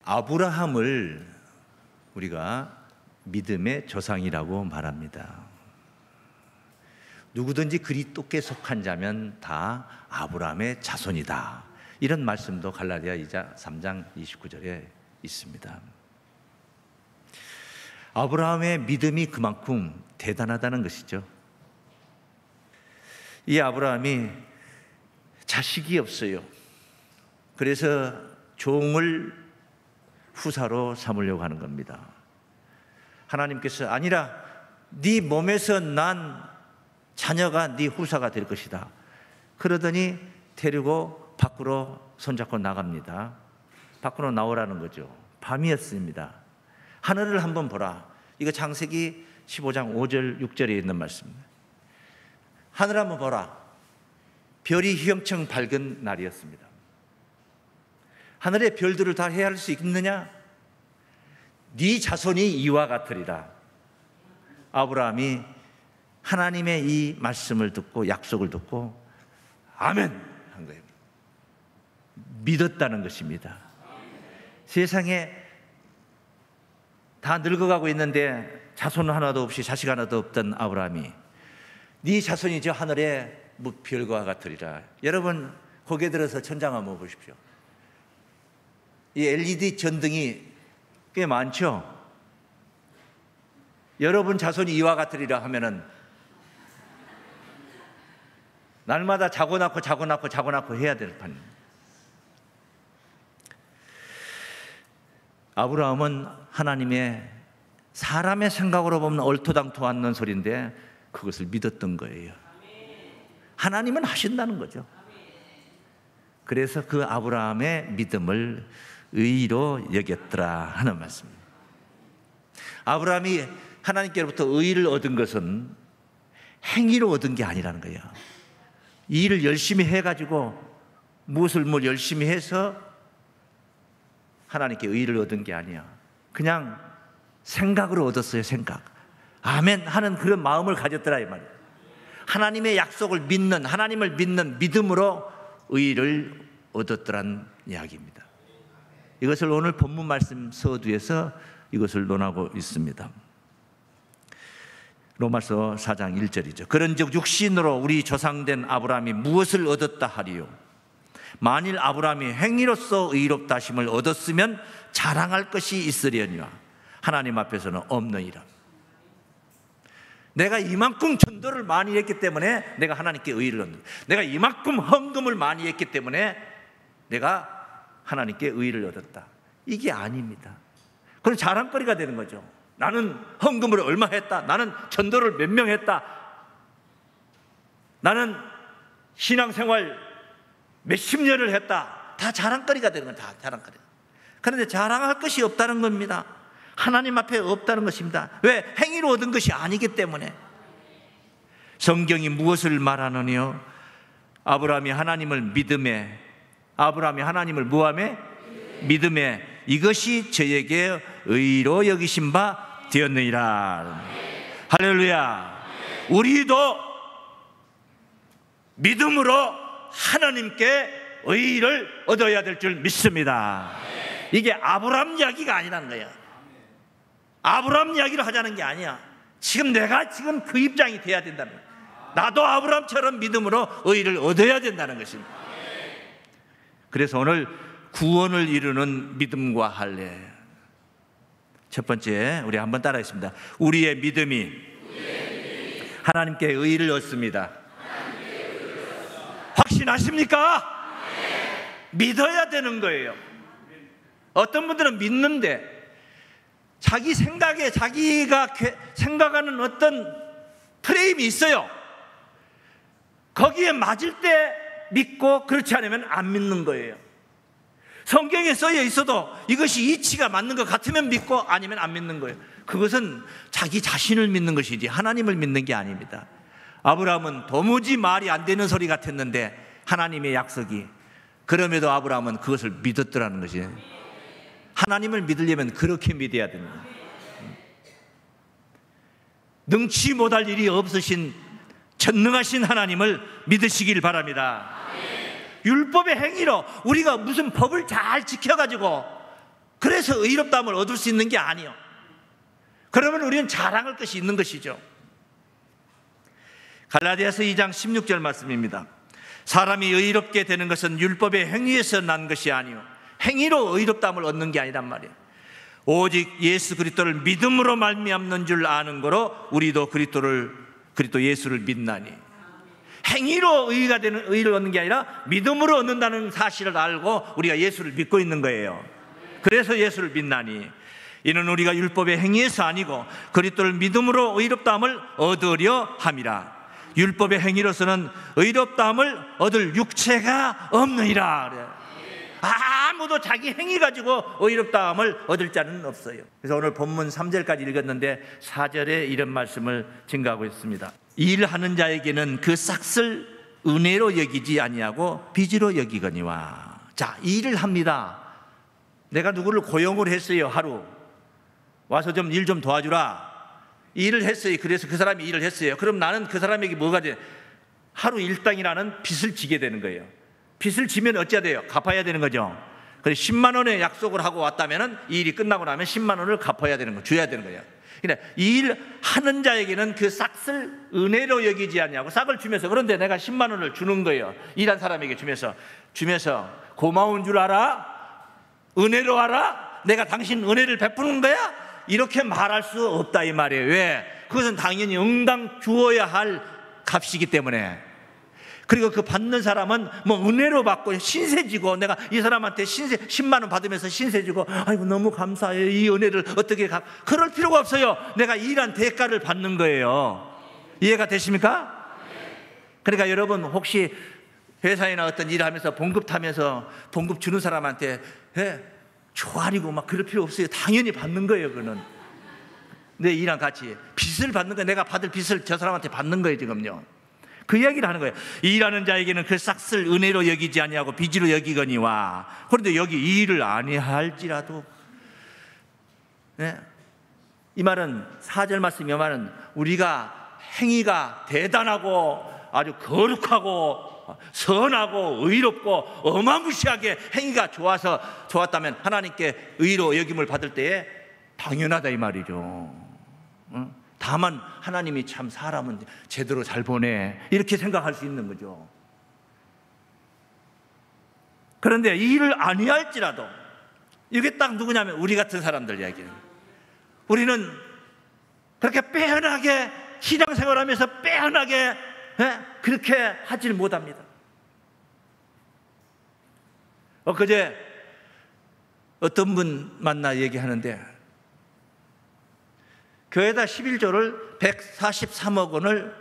아브라함을 우리가 믿음의 조상이라고 말합니다. 누구든지 그리스도께 속한 자면 다 아브라함의 자손이다. 이런 말씀도 갈라디아 3장 29절에 있습니다. 아브라함의 믿음이 그만큼 대단하다는 것이죠. 이 아브라함이 자식이 없어요. 그래서 종을 후사로 삼으려고 하는 겁니다. 하나님께서 아니라 네 몸에서 난 자녀가 네 후사가 될 것이다. 그러더니 데리고 밖으로 손잡고 나갑니다. 밖으로 나오라는 거죠. 밤이었습니다. 하늘을 한번 보라. 이거 창세기 15장 5절 6절에 있는 말씀입니다. 하늘 한번 보라. 별이 휘엄청 밝은 날이었습니다. 하늘의 별들을 다 헤아릴 수 있느냐? 네 자손이 이와 같으리라. 아브라함이 하나님의 이 말씀을 듣고 약속을 듣고 아멘 한 거예요. 믿었다는 것입니다. 세상에 다 늙어가고 있는데 자손 하나도 없이 자식 하나도 없던 아브라함이 네 자손이 저 하늘의 별과 같으리라. 여러분 고개 들어서 천장 한번 보십시오. 이 LED 전등이 꽤 많죠. 여러분 자손이 이와 같으리라 하면은 날마다 자고 낳고 해야 될 판. 아브라함은 하나님의 사람의 생각으로 보면 얼토당토 않는 소리인데 그것을 믿었던 거예요. 하나님은 하신다는 거죠. 그래서 그 아브라함의 믿음을 의로 여겼더라 하는 말씀입니다. 아브라함이 하나님께로부터 의를 얻은 것은 행위로 얻은 게 아니라는 거예요. 이 일을 열심히 해가지고 무엇을 열심히 해서 하나님께 의를 얻은 게 아니야. 그냥 생각으로 얻었어요. 생각. 아멘 하는 그런 마음을 가졌더라 이 말이에요. 하나님의 약속을 믿는, 하나님을 믿는 믿음으로 의를 얻었더란 이야기입니다. 이것을 오늘 본문 말씀 서두에서 이것을 논하고 있습니다. 로마서 4장 1절이죠. 그런즉 육신으로 우리 조상된 아브라함이 무엇을 얻었다 하리요? 만일 아브라함이 행위로서 의롭다 하심을 얻었으면 자랑할 것이 있으려니와 하나님 앞에서는 없느니라. 내가 이만큼 전도를 많이 했기 때문에 내가 하나님께 의를 얻는, 내가 이만큼 헌금을 많이 했기 때문에 내가 하나님께 의를 얻었다. 이게 아닙니다. 그건 자랑거리가 되는 거죠. 나는 헌금을 얼마 했다. 나는 전도를 몇 명 했다. 나는 신앙생활 몇십 년을 했다. 다 자랑거리가 되는 건 다 자랑거리. 그런데 자랑할 것이 없다는 겁니다. 하나님 앞에 없다는 것입니다. 왜? 행위로 얻은 것이 아니기 때문에. 성경이 무엇을 말하느냐? 아브라함이 하나님을 믿음에, 아브라함이 하나님을 무함에 믿음에 이것이 저에게 의로 여기신 바 되었느니라. 할렐루야. 우리도 믿음으로 하나님께 의를 얻어야 될 줄 믿습니다. 이게 아브라함 이야기가 아니라는 거예요. 아브라함 이야기를 하자는 게 아니야. 지금 내가 지금 그 입장이 돼야 된다는 거예요. 나도 아브라함처럼 믿음으로 의를 얻어야 된다는 것입니다. 그래서 오늘 구원을 이루는 믿음과 할례. 첫 번째 우리 한번 따라하겠습니다. 우리의 믿음이 하나님께 의를 얻습니다. 확신하십니까? 믿어야 되는 거예요. 어떤 분들은 믿는데 자기 생각에 자기가 생각하는 어떤 프레임이 있어요. 거기에 맞을 때 믿고 그렇지 않으면 안 믿는 거예요. 성경에 써여 있어도 이것이 이치가 맞는 것 같으면 믿고 아니면 안 믿는 거예요. 그것은 자기 자신을 믿는 것이지 하나님을 믿는 게 아닙니다. 아브라함은 도무지 말이 안 되는 소리 같았는데 하나님의 약속이, 그럼에도 아브라함은 그것을 믿었더라는 것이에요. 하나님을 믿으려면 그렇게 믿어야 됩니다. 능치 못할 일이 없으신 전능하신 하나님을 믿으시길 바랍니다. 율법의 행위로 우리가 무슨 법을 잘 지켜가지고 그래서 의롭다함을 얻을 수 있는 게 아니요. 그러면 우리는 자랑할 것이 있는 것이죠. 갈라디아서 2장 16절 말씀입니다. 사람이 의롭게 되는 것은 율법의 행위에서 난 것이 아니요 행위로 의롭다함을 얻는 게 아니란 말이에요. 오직 예수 그리스도를 믿음으로 말미암는 줄 아는 거로 우리도 그리스도 예수를 믿나니. 행위로 의가 되는 의를 얻는 게 아니라 믿음으로 얻는다는 사실을 알고 우리가 예수를 믿고 있는 거예요. 그래서 예수를 믿나니. 이는 우리가 율법의 행위에서 아니고 그리스도를 믿음으로 의롭다함을 얻으려 함이라. 율법의 행위로서는 의롭다함을 얻을 육체가 없느니라. 그래요. 아무도 자기 행위 가지고 의롭다함을 얻을 자는 없어요. 그래서 오늘 본문 3절까지 읽었는데 4절에 이런 말씀을 증가하고 있습니다. 일하는 자에게는 그 싹을 은혜로 여기지 아니하고 빚으로 여기거니와. 자, 일을 합니다. 내가 누구를 고용을 했어요. 하루 와서 좀 일 좀 도와주라. 일을 했어요. 그래서 그 사람이 일을 했어요. 그럼 나는 그 사람에게 뭐가 돼? 하루 일당이라는 빚을 지게 되는 거예요. 빚을 지면 어찌해야 돼요? 갚아야 되는 거죠. 그래서 10만 원의 약속을 하고 왔다면 이 일이 끝나고 나면 10만 원을 갚아야 되는 거, 줘야 되는 거예요. 그러니까 일하는 자에게는 그 싹을 은혜로 여기지 않냐고. 싹을 주면서, 그런데 내가 10만 원을 주는 거예요. 일한 사람에게 주면서 고마운 줄 알아? 은혜로 알아? 내가 당신 은혜를 베푸는 거야? 이렇게 말할 수 없다 이 말이에요. 왜? 그것은 당연히 응당 주어야 할 값이기 때문에. 그리고 그 받는 사람은 뭐 은혜로 받고 신세지고, 내가 이 사람한테 10만 원 받으면서 신세지고 아이고 너무 감사해요, 이 은혜를 어떻게 그럴 필요가 없어요. 내가 일한 대가를 받는 거예요. 이해가 되십니까? 그러니까 여러분, 혹시 회사에나 어떤 일을 하면서 봉급 타면서 봉급 주는 사람한테 조아리고 막 그럴 필요 없어요. 당연히 받는 거예요. 그거는 내 일랑 같이 빚을 받는 거예요. 내가 받을 빚을 저 사람한테 받는 거예요. 지금요, 그 이야기를 하는 거예요. 일하는 자에게는 그 싹을 은혜로 여기지 아니하고 빚으로 여기거니와. 그런데 여기 일을 아니할지라도, 이 말은 4절 말씀, 이 말은 우리가 행위가 대단하고 아주 거룩하고 선하고 의롭고 어마무시하게 행위가 좋았다면 하나님께 의로 여김을 받을 때에 당연하다 이 말이죠. 다만 하나님이 참 사람은 제대로 잘 보내, 이렇게 생각할 수 있는 거죠. 그런데 이 일을 아니할지라도, 이게 딱 누구냐면 우리 같은 사람들 이야기예요. 우리는 그렇게 빼어나게 신앙생활하면서 빼어나게 그렇게 하질 못합니다. 엊그제 어떤 분 만나 얘기하는데, 교회에다 11조를 143억 원을,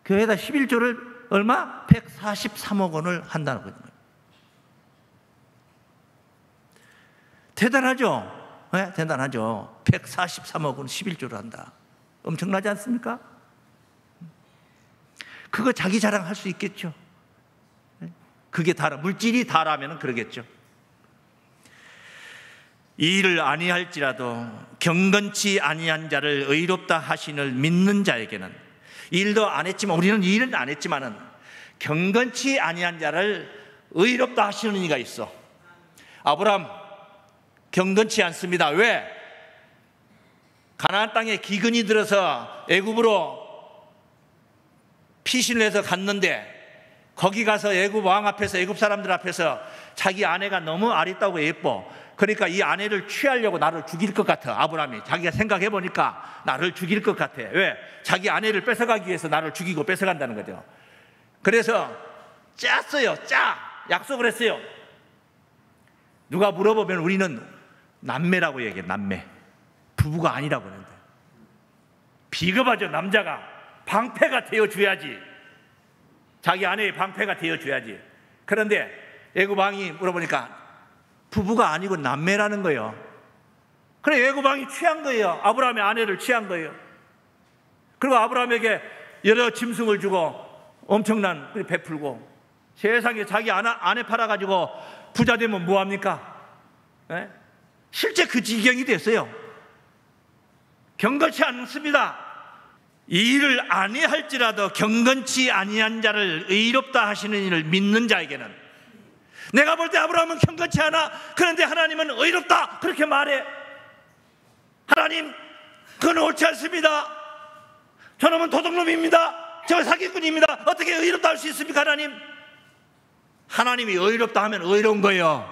교회에다 11조를 얼마? 143억 원을 한다는 거예요. 대단하죠? 대단하죠. 143억 원 11조를 한다. 엄청나지 않습니까? 그거 자기 자랑할 수 있겠죠. 그게 다라, 물질이 다라면 그러겠죠. 이 일을 아니할지라도 경건치 아니한 자를 의롭다 하시는 믿는 자에게는, 일도 안 했지만, 우리는 일은 안 했지만은 경건치 아니한 자를 의롭다 하시는 이가 있어. 아브라함 경건치 않습니다. 왜? 가나안 땅에 기근이 들어서 애굽으로 피신을 해서 갔는데, 거기 가서 애굽 왕 앞에서, 애굽 사람들 앞에서 자기 아내가 너무 아리따고 예뻐. 그러니까 이 아내를 취하려고 나를 죽일 것 같아. 아브라함이 자기가 생각해 보니까 나를 죽일 것 같아. 왜? 자기 아내를 뺏어가기 위해서 나를 죽이고 뺏어간다는 거죠. 그래서 짰어요. 약속을 했어요. 누가 물어보면 우리는 남매라고 얘기해. 남매, 부부가 아니라고 하는데. 비겁하죠. 남자가 방패가 되어줘야지. 자기 아내의 방패가 되어줘야지. 그런데 애굽 왕이 물어보니까 부부가 아니고 남매라는 거예요. 그래, 애굽 왕이 취한 거예요. 아브라함의 아내를 취한 거예요. 그리고 아브라함에게 여러 짐승을 주고 엄청난 베풀고, 세상에 자기 아내 팔아가지고 부자 되면 뭐합니까? 실제 그 지경이 됐어요. 경건치 않습니다. 이 일을 아니할지라도 경건치 아니한 자를 의롭다 하시는 이를 믿는 자에게는, 내가 볼 때 아브라함은 경건치 않아. 그런데 하나님은 의롭다. 그렇게 말해. 하나님, 그건 옳지 않습니다. 저놈은 도둑놈입니다. 저 사기꾼입니다. 어떻게 의롭다 할 수 있습니까? 하나님이 의롭다 하면 의로운 거예요.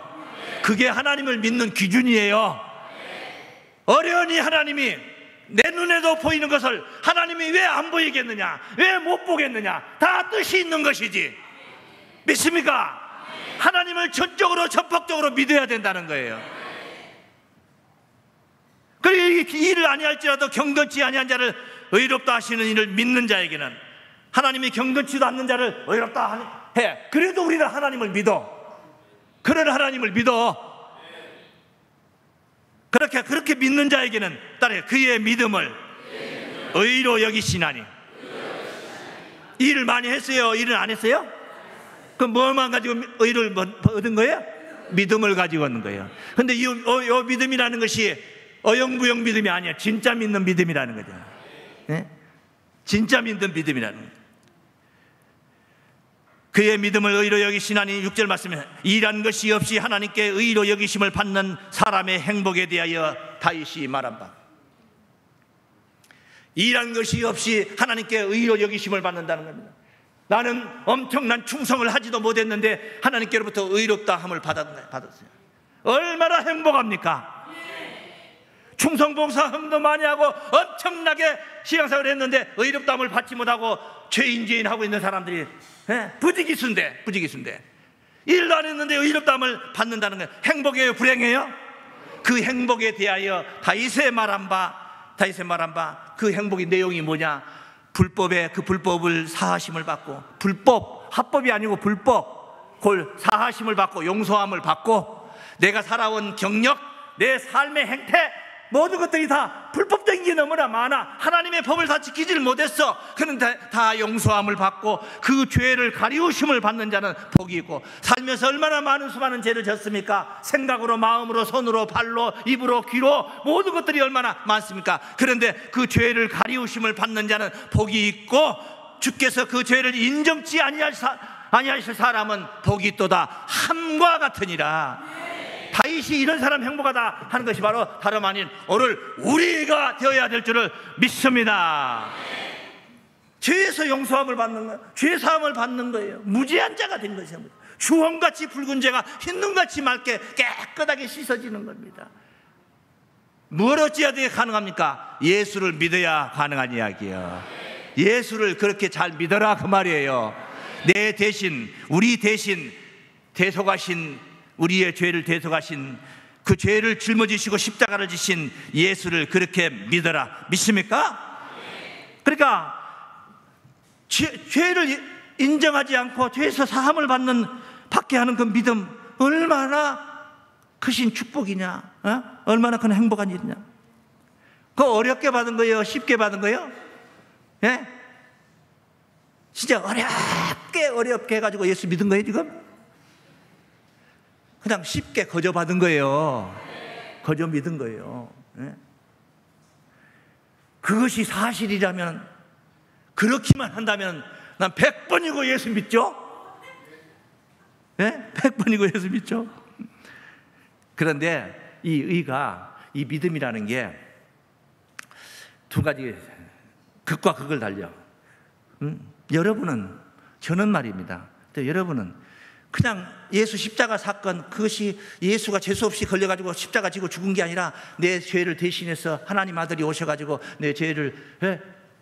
그게 하나님을 믿는 기준이에요. 어련히 하나님이 내 눈에도 보이는 것을 하나님이 왜 안 보이겠느냐, 왜 못 보겠느냐, 다 뜻이 있는 것이지. 믿습니까? 하나님을 전적으로 전폭적으로 믿어야 된다는 거예요. 그리고 이 일을 아니할지라도 경건치 아니한 자를 의롭다 하시는 이를 믿는 자에게는, 하나님이 경건치도 않는 자를 의롭다 해. 그래도 우리는 하나님을 믿어. 그런 하나님을 믿어. 그렇게 믿는 자에게는 따라해. 그의 믿음을 의로 여기시나니. 일을 많이 했어요? 일을 안 했어요? 그럼 뭐만 가지고 의를 얻은 거예요? 믿음을 가지고 얻는 거예요. 근데 이 믿음이라는 것이 어영부영 믿음이 아니야. 진짜 믿는 믿음이라는 거죠. 네? 진짜 믿는 믿음이라는 거죠. 그의 믿음을 의로 여기시나니, 6절 말씀에 일한 것이 없이 하나님께 의로 여기심을 받는 사람의 행복에 대하여 다윗이 말한 바, 일한 것이 없이 하나님께 의로 여기심을 받는다는 겁니다. 나는 엄청난 충성을 하지도 못했는데 하나님께로부터 의롭다 함을 받았어요. 얼마나 행복합니까? 충성봉사 헌금도 많이 하고 엄청나게 신앙생활을 했는데 의롭다 함을 받지 못하고 죄인 하고 있는 사람들이 부지기수인데 일도 안 했는데 의롭다 함을 받는다는 거예요. 행복이에요, 불행이에요? 그 행복에 대하여 다윗의 말한 바 그 행복의 내용이 뭐냐? 그 불법을 사하심을 받고, 합법이 아니고 불법, 그걸 사하심을 받고 용서함을 받고, 내가 살아온 경력, 내 삶의 행태, 모든 것들이 다 불법적인 게 너무나 많아. 하나님의 법을 다 지키질 못했어. 그런데 다 용서함을 받고 그 죄를 가리우심을 받는 자는 복이 있고, 살면서 얼마나 많은 수많은 죄를 졌습니까? 생각으로, 마음으로, 손으로, 발로, 입으로, 귀로, 모든 것들이 얼마나 많습니까? 그런데 그 죄를 가리우심을 받는 자는 복이 있고, 주께서 그 죄를 인정치 아니하실 사람은 복이 있도다. 함과 같으니라. 다윗이 이런 사람 행복하다 하는 것이 바로 다름 아닌 오늘 우리가 되어야 될 줄을 믿습니다. 죄에서 용서함을 받는 거예요. 죄 사함을 받는 거예요. 무죄한 자가 된 것이에요. 주홍같이 붉은 죄가 흰눈같이 맑게 깨끗하게 씻어지는 겁니다. 뭘 어찌해야 가능합니까? 예수를 믿어야 가능한 이야기예요. 예수를 그렇게 잘 믿어라, 그 말이에요. 내 대신, 우리 대신 대속하신, 우리의 죄를 대속하신, 그 죄를 짊어지시고 십자가를 지신 예수를 그렇게 믿어라. 믿습니까? 그러니까 죄를 인정하지 않고 죄에서 사함을 받게 하는 그 믿음, 얼마나 크신 축복이냐, 얼마나 큰 행복한 일이냐. 그거 어렵게 받은 거예요? 쉽게 받은 거예요? 예? 진짜 어렵게 해가지고 예수 믿은 거예요 지금? 그냥 쉽게 거저 받은 거예요. 거저 믿은 거예요. 그것이 사실이라면, 그렇기만 한다면 난 100번이고 예수 믿죠? 100번이고 예수 믿죠? 그런데 이 믿음이라는 게 두 가지, 극과 극을 달려. 저는 말입니다. 여러분은 그냥 예수 십자가 사건, 그것이 예수가 재수 없이 걸려가지고 십자가 지고 죽은 게 아니라 내 죄를 대신해서 하나님 아들이 오셔가지고 내 죄를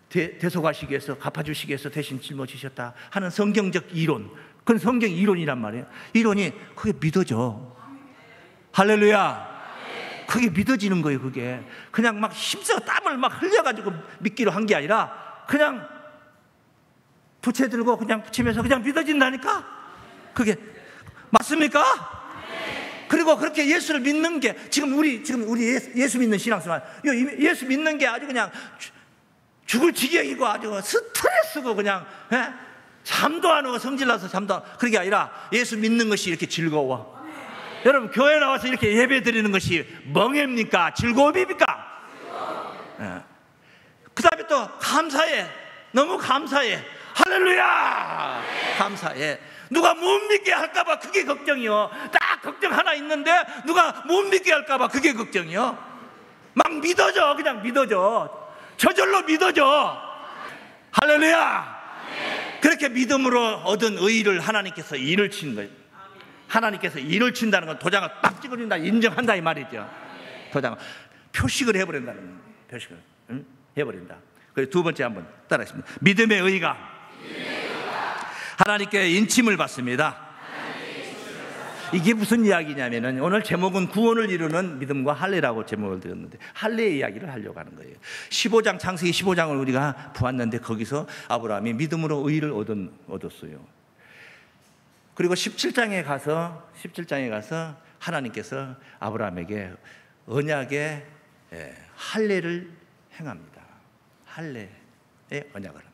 대속하시기 위해서, 갚아주시기 위해서 대신 짊어지셨다 하는 성경적 이론, 그건 성경 이론이란 말이에요. 이론이 그게 믿어져. 할렐루야. 그게 믿어지는 거예요. 그게 그냥 막 힘써 땀을 막 흘려가지고 믿기로 한 게 아니라 그냥 부채 들고 그냥 붙이면서 그냥 믿어진다니까. 그게 맞습니까? 그리고 그렇게 예수를 믿는 게 지금 우리 예수 믿는 신앙생활, 예수 믿는 게 아주 그냥 죽을 지경이고 아주 스트레스고 그냥 잠도 안 오고 성질나서 잠도 안 오고, 그게 아니라 예수 믿는 것이 이렇게 즐거워. 여러분, 교회 나와서 이렇게 예배 드리는 것이 멍해입니까? 즐거움입니까? 그 다음에 또 감사해. 너무 감사해. 할렐루야! 감사해. 누가 못 믿게 할까봐 그게 걱정이요. 딱 걱정 하나 있는데 누가 못 믿게 할까봐 그게 걱정이요. 막 믿어져. 그냥 믿어져. 저절로 믿어져. 할렐루야. 그렇게 믿음으로 얻은 의의를 하나님께서 일을 친 거예요. 하나님께서 일을 친다는 건 도장을 딱 찍어준다, 인정한다 이 말이죠. 도장을 표식을 해버린다는 거예요. 표식을 해버린다. 그리고 두 번째 한번 따라하겠습니다. 믿음의 의의가 하나님께 인침을 받습니다. 이게 무슨 이야기냐면은 오늘 제목은 구원을 이루는 믿음과 할례라고 제목을 드렸는데 할례의 이야기를 하려고 하는 거예요. 15장 창세기 15장을 우리가 보았는데 거기서 아브라함이 믿음으로 의의를 얻었어요. 그리고 17장에 가서 하나님께서 아브라함에게 언약의 할례를 행합니다. 할례의 언약을 합니다.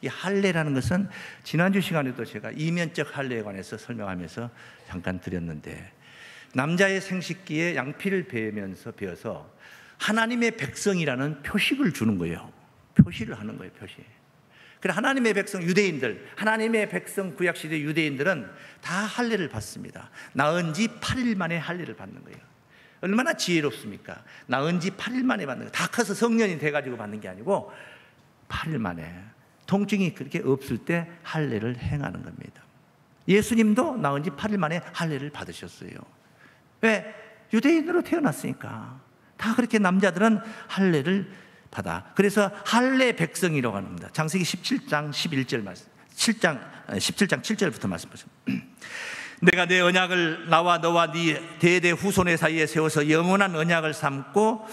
이 할례라는 것은 지난주 시간에도 제가 이면적 할례에 관해서 설명하면서 잠깐 드렸는데, 남자의 생식기에 양피를 베어서 하나님의 백성이라는 표식을 주는 거예요. 표시를 하는 거예요. 표시. 그래, 하나님의 백성 유대인들, 하나님의 백성 구약시대 유대인들은 다 할례를 받습니다. 낳은 지 8일 만에 할례를 받는 거예요. 얼마나 지혜롭습니까? 낳은 지 8일 만에 받는 거예요. 다 커서 성년이 돼가지고 받는 게 아니고 8일 만에, 통증이 그렇게 없을 때 할례를 행하는 겁니다. 예수님도 낳은 지 8일 만에 할례를 받으셨어요. 왜? 유대인으로 태어났으니까. 다 그렇게 남자들은 할례를 받아. 그래서 할례 백성이라고 합니다. 창세기 17장 11절 말씀, 17장 7절부터 말씀하십니다. 내가 내 언약을 나와 너와 네 대대 후손의 사이에 세워서 영원한 언약을 삼고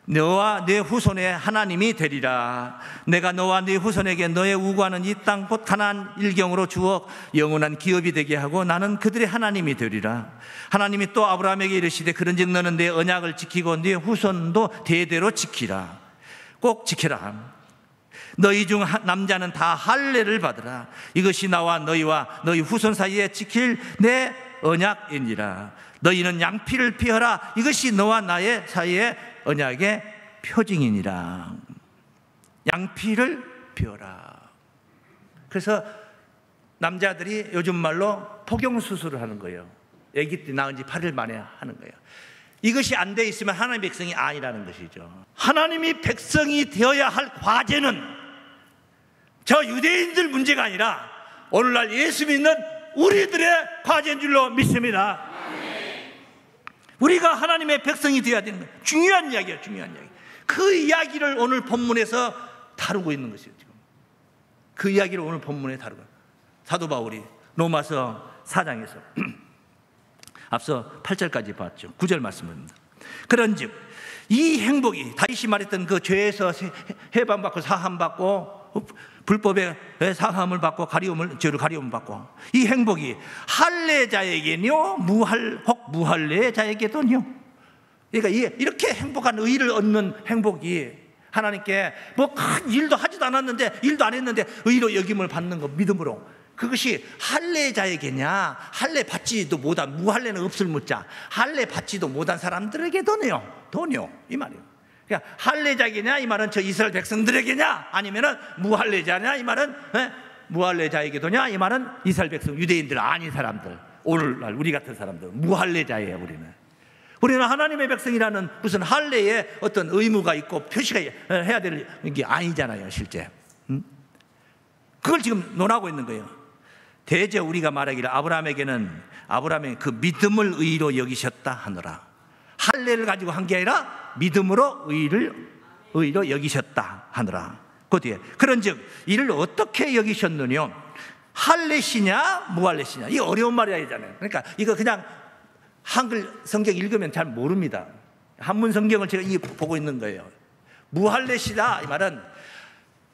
너와 네 후손의 하나님이 되리라. 내가 너와 네 후손에게 너의 우구하는 이 땅 곧 가나안 일경으로 주어 영원한 기업이 되게 하고 나는 그들의 하나님이 되리라. 하나님이 또 아브라함에게 이르시되 그런즉 너는 내 언약을 지키고 네 후손도 대대로 지키라. 꼭 지켜라. 너희 중 남자는 다 할례를 받으라. 이것이 나와 너희와 너희 후손 사이에 지킬 내 언약이니라. 너희는 양피를 피하라. 이것이 너와 나의 사이에 언약의 표징이니라. 양피를 피워라. 그래서 남자들이 요즘 말로 포경수술을 하는 거예요. 아기 때 낳은 지 8일 만에 하는 거예요. 이것이 안 돼 있으면 하나님의 백성이 아니라는 것이죠. 하나님이 백성이 되어야 할 과제는 저 유대인들 문제가 아니라 오늘날 예수 믿는 우리들의 과제인 줄로 믿습니다. 우리가 하나님의 백성이 되어야 되는 거예요. 중요한 이야기예요. 중요한 이야기. 그 이야기를 오늘 본문에서 다루고 있는 것이에요. 지금 그 이야기를 오늘 본문에 다루고, 사도 바울이 로마서 4장에서 앞서 8절까지 봤죠. 9절 말씀입니다. 그런즉 이 행복이, 다윗이 말했던 그 죄에서 해방받고 사함받고 불법의 사함을 받고 죄를 가리움을 받고, 이 행복이 할례자에게뇨 혹 무할례자에게도뇨. 그러니까 이렇게 행복한 의의를 얻는 행복이, 하나님께 뭐 큰 일도 하지도 않았는데, 일도 안 했는데 의로 여김을 받는 거, 믿음으로, 그것이 할례자에게냐, 할례 받지도 못한, 무할례는 없을 묻자, 할례 받지도 못한 사람들에게도뇨 이 말이에요. 그러니까 할례자에게냐 이 말은 저 이스라엘 백성들에게냐, 아니면은 무할례자냐 이 말은 무할례자에게도냐 이 말은 이스라엘 백성 유대인들 아닌 사람들, 오늘날 우리 같은 사람들, 무할례자예요. 우리는 하나님의 백성이라는 무슨 할례에 어떤 의무가 있고 표시가 해야 될 게 아니잖아요. 실제 그걸 지금 논하고 있는 거예요. 대제 우리가 말하기를 아브라함의 그 믿음을 의로 여기셨다 하노라. 할례를 가지고 한 게 아니라 믿음으로 의로 여기셨다 하노라. 그 뒤에 그런즉 이를 어떻게 여기셨느냐, 할례시냐 무할례시냐. 이 어려운 말이잖아요. 그러니까 이거 그냥 한글 성경 읽으면 잘 모릅니다. 한문 성경을 제가 보고 있는 거예요. 무할례시다 이 말은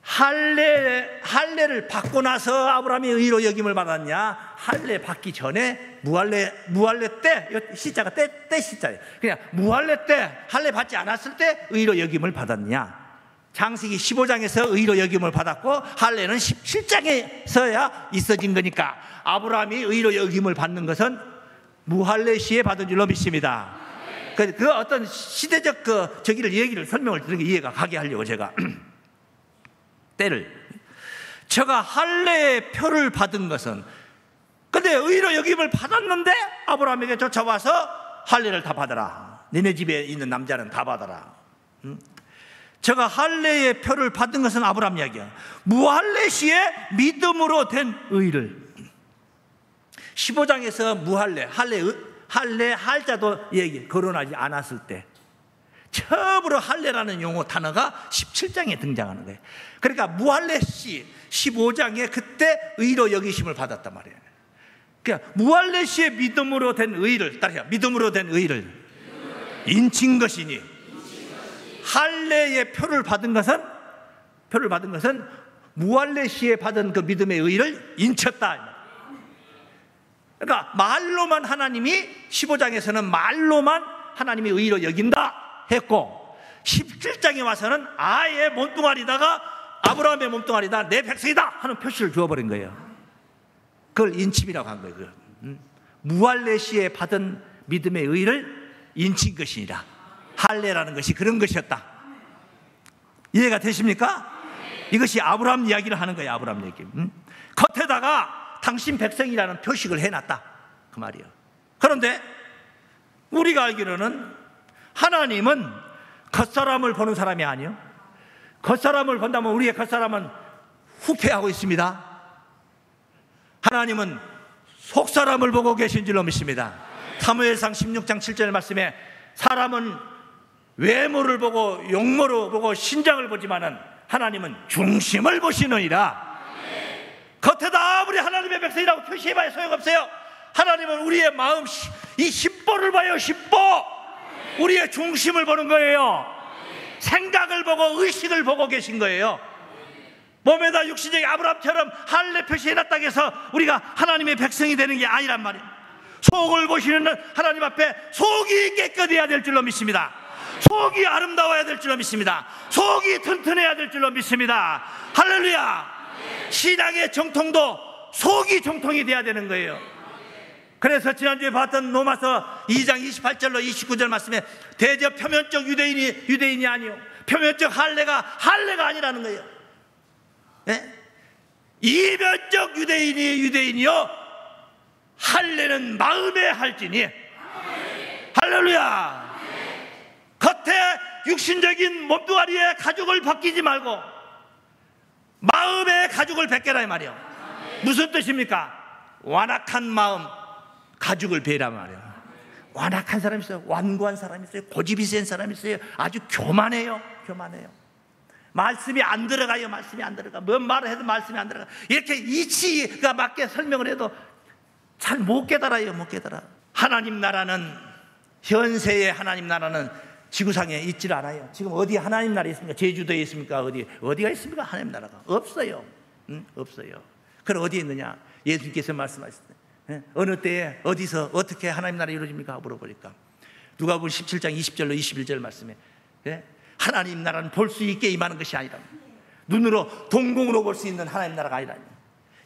할례를 받고 나서 아브라함이 의로 여김을 받았냐, 할례 받기 전에 무할례 때, 시자가 때 시자예요. 그냥 무할례 때, 할례 받지 않았을 때 의로 여김을 받았냐. 창세기 15장에서 의로 여김을 받았고 할례는 17장에서야 있어진 거니까 아브라함이 의로 여김을 받는 것은 무할례 시에 받은 줄로 믿습니다. 그 어떤 시대적 얘기를 설명을 드리는 게 이해가 가게 하려고 제가 때를, 저가 할례의 표를 받은 것은 근데 의로 여김을 받았는데 아브라함에게 쫓아와서 할례를 다 받아라. 너네 집에 있는 남자는 다 받아라. 제가 할례의 표를 받은 것은 아브라함 이야기야. 무할례 시에 믿음으로 된 의를. 15장에서 무할례, 할례 할자도 얘기, 거론하지 않았을 때 처음으로 할례라는 용어 단어가 17장에 등장하는 거예요. 그러니까 무할례 시 15장에 그때 의로 여기심을 받았단 말이에요. 그러니까 무할례 시에 믿음으로 된 의를, 따라서 믿음으로 된 의를 인친 것이니, 할례의 표를 받은 것은 무할례 시에 받은 그 믿음의 의를 인쳤다. 그러니까 말로만 하나님이 15장에서는 말로만 하나님이 의로 여긴다 했고, 17장에 와서는 아예 몸뚱아리다가 아브라함의 몸뚱아리다, 내 백성이다 하는 표시를 주어버린 거예요. 그걸 인침이라고 한 거예요. 무할례 시에 받은 믿음의 의를 인친 것이니라. 할례라는 것이 그런 것이었다. 이해가 되십니까? 이것이 아브라함 이야기를 하는 거예요. 아브라함 얘기. 겉에다가 당신 백성이라는 표식을 해놨다 그 말이에요. 그런데 우리가 알기로는 하나님은 겉사람을 보는 사람이 아니에요. 겉사람을 본다면 우리의 겉사람은 후패하고 있습니다. 하나님은 속사람을 보고 계신 줄로 믿습니다. 사무엘상 16장 7절 말씀에 사람은 외모를 보고 용모를 보고 신장을 보지만은 하나님은 중심을 보시느니라. 겉에다 아무리 하나님의 백성이라고 표시해봐야 소용없어요. 하나님은 우리의 마음, 이 심보를 봐요. 심보, 우리의 중심을 보는 거예요. 생각을 보고 의식을 보고 계신 거예요. 몸에다 육신적인 아브라함처럼 할례 표시해놨다고 해서 우리가 하나님의 백성이 되는 게 아니란 말이에요. 속을 보시는 하나님 앞에 속이 깨끗해야 될 줄로 믿습니다. 속이 아름다워야 될 줄로 믿습니다. 속이 튼튼해야 될 줄로 믿습니다. 할렐루야. 신앙의 정통도 속이 정통이 돼야 되는 거예요. 그래서 지난주에 봤던 로마서 2장 28절로 29절 말씀에 대저 표면적 유대인이 아니요, 표면적 할례가 아니라는 거예요. 네? 이면적 유대인이요, 할례는 마음에 할지니. 할렐루야. 겉에 육신적인 몸뚱아리에 가죽을 벗기지 말고 마음의 가죽을 벗겨라 이 말이에요. 무슨 뜻입니까? 완악한 마음 가죽을 베란 말이에요. 완악한 사람이 있어요. 완고한 사람이 있어요. 고집이 센 사람이 있어요. 아주 교만해요. 말씀이 안 들어가요. 말씀이 안 들어가. 뭔 말을 해도 말씀이 안 들어가. 이렇게 이치가 맞게 설명을 해도 잘 못 깨달아요. 못 깨달아. 하나님 나라는, 현세의 하나님 나라는 지구상에 있질 않아요. 지금 어디 하나님 나라에 있습니까? 제주도에 있습니까? 어디가 있습니까? 하나님 나라가 없어요. 없어요. 그럼 어디에 있느냐? 예수님께서 말씀하셨어요. 어느 때에 어디서 어떻게 하나님 나라 이루어집니까? 물어보니까 누가복음 17장 20절로 21절 말씀에 하나님 나라는 볼 수 있게 임하는 것이 아니라, 눈으로 동공으로 볼 수 있는 하나님 나라가 아니라,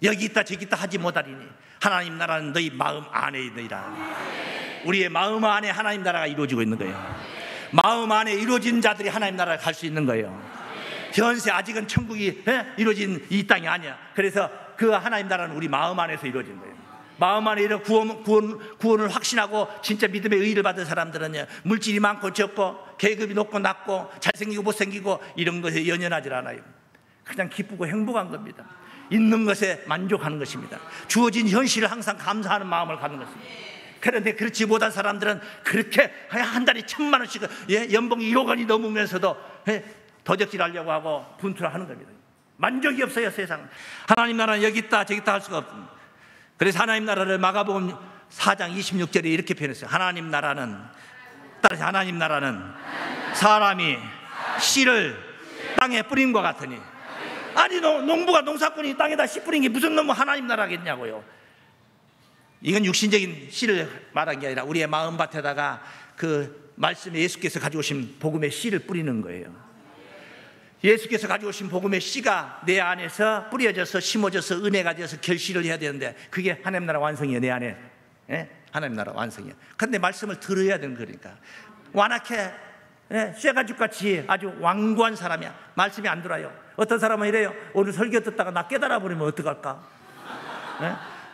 여기 있다 저기 있다 하지 못하리니 하나님 나라는 너희 마음 안에 있느니라. 우리의 마음 안에 하나님 나라가 이루어지고 있는 거예요. 마음 안에 이루어진 자들이 하나님 나라를 갈 수 있는 거예요. 현세 아직은 천국이 이루어진 이 땅이 아니야. 그래서 그 하나님 나라는 우리 마음 안에서 이루어진 거예요. 마음 안에 이런 구원을 확신하고 진짜 믿음의 의의를 받은 사람들은요, 물질이 많고 적고 계급이 높고 낮고 잘생기고 못생기고 이런 것에 연연하지 않아요. 그냥 기쁘고 행복한 겁니다. 있는 것에 만족하는 것입니다. 주어진 현실을 항상 감사하는 마음을 갖는 것입니다. 그런데 그렇지 못한 사람들은 그렇게 한 달에 1,000만 원씩 연봉이 1억 원이 넘으면서도 도적질 하려고 하고 분투를 하는 겁니다. 만족이 없어요. 세상. 하나님 나라는 여기 있다 저기 있다 할 수가 없습니다. 그래서 하나님 나라를 마가복음 4장 26절에 이렇게 표현했어요. 하나님 나라는, 따라서 하나님 나라는 사람이 씨를 땅에 뿌린 것 같으니. 아니 농부가 농사꾼이 땅에다 씨 뿌린 게 무슨 놈의 하나님 나라겠냐고요. 이건 육신적인 씨를 말한 게 아니라 우리의 마음밭에다가 그 말씀에 예수께서 가지고 오신 복음의 씨를 뿌리는 거예요. 예수께서 가지고 오신 복음의 씨가 내 안에서 뿌려져서 심어져서 은혜가 되어서 결실을 해야 되는데, 그게 하나님 나라 완성이에요. 내 안에 하나님 나라 완성이에요. 그런데 말씀을 들어야 되는 거니까 완악해, 쇠가죽같이 아주 완고한 사람이야. 말씀이 안 들어요. 어떤 사람은 이래요. 오늘 설교 듣다가 나 깨달아 버리면 어떡할까?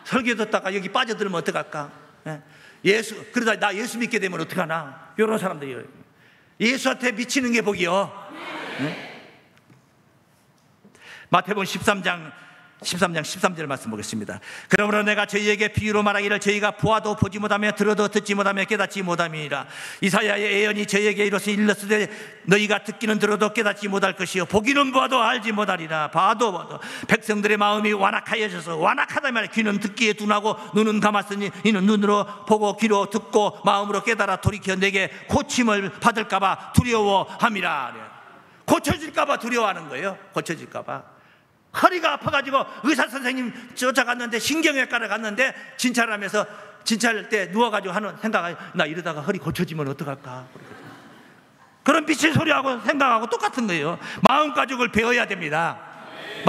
설교 듣다가 여기 빠져들면 어떡할까? 그러다 나 예수 믿게 되면 어떡하나? 이런 사람들이에요. 예수한테 미치는 게 복이요. 마태복음 13장 13절 말씀 보겠습니다. 그러므로 내가 저희에게 비유로 말하기를 저희가 보아도 보지 못하며 들어도 듣지 못하며 깨닫지 못함이니라. 이사야의 예언이 저희에게 이르렀으되 너희가 듣기는 들어도 깨닫지 못할 것이요 보기는 보아도 알지 못하리라. 봐도 백성들의 마음이 완악하여져서, 완악하다 말이야. 귀는 듣기에 둔하고 눈은 감았으니 이는 눈으로 보고 귀로 듣고 마음으로 깨달아 돌이켜 내게 고침을 받을까봐 두려워함이라. 고쳐질까봐 두려워하는 거예요. 고쳐질까봐. 허리가 아파가지고 의사 선생님 쫓아갔는데, 신경외과를 갔는데 진찰을 하면서, 진찰할 때 누워가지고 하는 생각이, 나 이러다가 허리 고쳐지면 어떡할까? 그런 미친 소리하고 생각하고 똑같은 거예요. 마음가죽을 배워야 됩니다.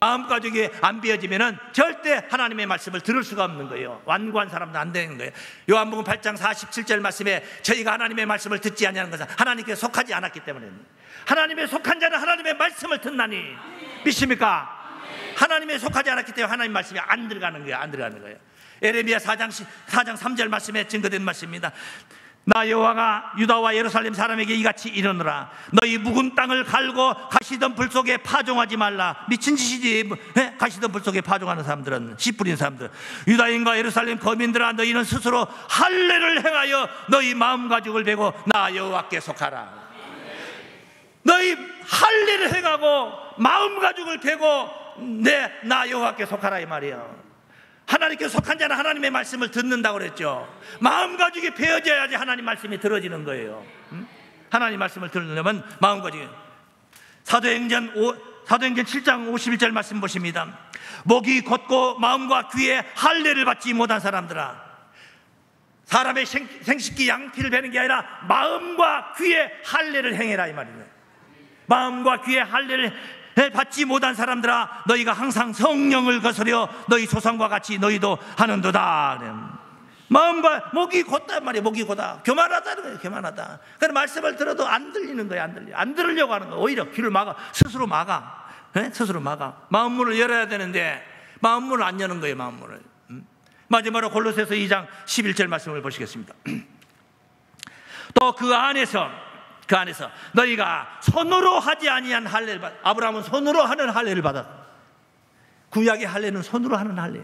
마음가죽이 안 배워지면은 절대 하나님의 말씀을 들을 수가 없는 거예요. 완고한 사람도 안 되는 거예요. 요한복음 8장 47절 말씀에 저희가 하나님의 말씀을 듣지 아니하는 것은 하나님께 속하지 않았기 때문에, 하나님의 속한 자는 하나님의 말씀을 듣나니. 믿습니까? 하나님에 속하지 않았기 때문에 하나님 말씀이 안 들어가는 거예요. 안 들어가는 거예요. 에레미야 4장 3절 말씀에 증거된 말씀입니다. 나 여호와가 유다와 예루살렘 사람에게 이같이 이르노라. 너희 묵은 땅을 갈고 가시던 불 속에 파종하지 말라. 미친 짓이지. 가시던 불 속에 파종하는 사람들은, 씨 뿌린 사람들. 유다인과 예루살렘 거민들아, 너희는 스스로 할례를 행하여 너희 마음가죽을 베고 나 여호와께 속하라. 너희 할례를 행하고 마음가죽을 베고 나 여호와께 속하라 이 말이에요. 하나님께 속한 자는 하나님의 말씀을 듣는다고 그랬죠. 마음가죽이 베어져야지 하나님 말씀이 들어지는 거예요. 하나님 말씀을 들으려면 마음가죽이. 사도행전 7장 51절 말씀 보십니다. 목이 곧고 마음과 귀에 할례를 받지 못한 사람들아, 사람의 생식기 양피를 베는 게 아니라 마음과 귀에 할례를 행해라 이 말이에요. 마음과 귀에 할례를 받지 못한 사람들아, 너희가 항상 성령을 거스려 너희 조상과 같이 너희도 하는도다. 마음과 목이 곧단 말이에요. 목이 곧다. 교만하다는 거예요. 교만하다. 그래서 말씀을 들어도 안 들리는 거예요. 안 들으려고 하는 거예요. 오히려 귀를 막아. 스스로 막아. 스스로 막아. 마음문을 열어야 되는데 마음문을 안 여는 거예요. 마음문을. 마지막으로 골로새서 2장 11절 말씀을 보시겠습니다. 또 그 안에서 너희가 손으로 하지 아니한 할례를 받. 아브라함은 손으로 하는 할례를 받았다. 구약의 할례는 손으로 하는 할례.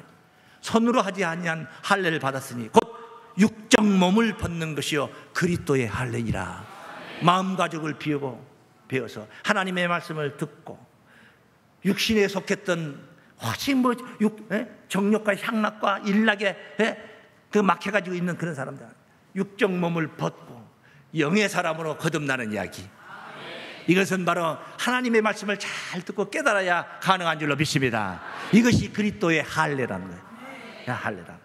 손으로 하지 아니한 할례를 받았으니 곧 육적 몸을 벗는 것이요 그리스도의 할례니라. 마음가죽을 비워서 하나님의 말씀을 듣고, 육신에 속했던 훨씬 정욕과 향락과 일락에 그 막혀가지고 있는 그런 사람들, 육적 몸을 벗고 영의 사람으로 거듭나는 이야기. 이것은 바로 하나님의 말씀을 잘 듣고 깨달아야 가능한 줄로 믿습니다. 이것이 그리스도의 할례라는 거예요. 할례다.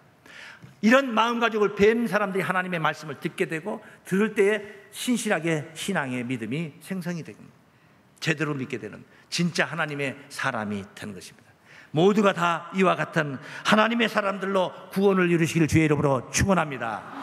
이런 마음가죽을 뱀 사람들이 하나님의 말씀을 듣게 되고, 들을 때에 신실하게 신앙의 믿음이 생성이 되고 제대로 믿게 되는 진짜 하나님의 사람이 되는 것입니다. 모두가 다 이와 같은 하나님의 사람들로 구원을 이루시길 주의 이름으로 축원합니다.